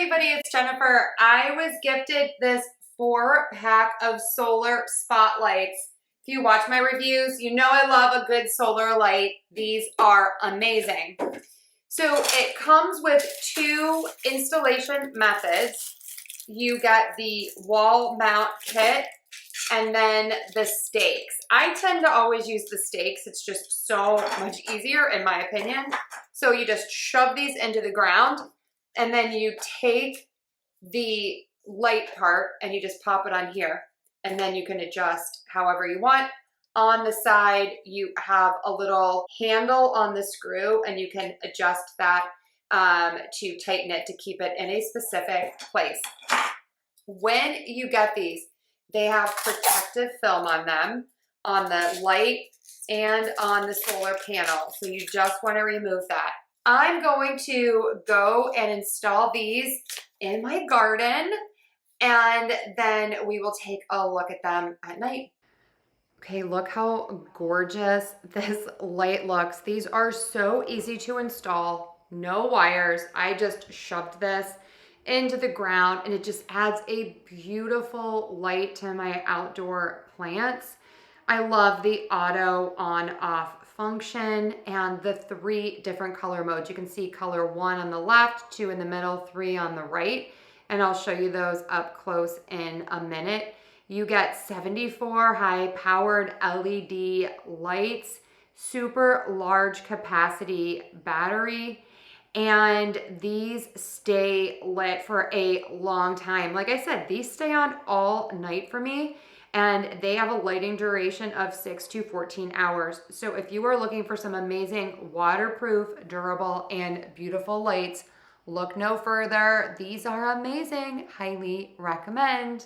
everybody, it's Jennifer. I was gifted this 4-pack of solar spotlights. If you watch my reviews, you know I love a good solar light. These are amazing. So it comes with 2 installation methods. You get the wall mount kit and then the stakes. I tend to always use the stakes. It's just so much easier in my opinion. So you just shove these into the ground and then you take the light part and you just pop it on here and then you can adjust however you want. On the side, you have a little handle on the screw and you can adjust that to tighten it to keep it in a specific place. When you get these, they have protective film on them, on the light and on the solar panel. So you just want to remove that. I'm going to go and install these in my garden and then we will take a look at them at night. Okay, look how gorgeous this light looks. These are so easy to install, no wires. I just shoved this into the ground and it just adds a beautiful light to my outdoor plants. I love the auto on off function and the 3 different color modes. You can see color 1 on the left, 2 in the middle, 3 on the right, and I'll show you those up close in a minute. You get 74 high powered LED lights, super large capacity battery, and these stay lit for a long time. Like I said, these stay on all night for me and they have a lighting duration of 6 to 14 hours. So if you are looking for some amazing waterproof, durable, and beautiful lights, look no further. These are amazing. Highly recommend.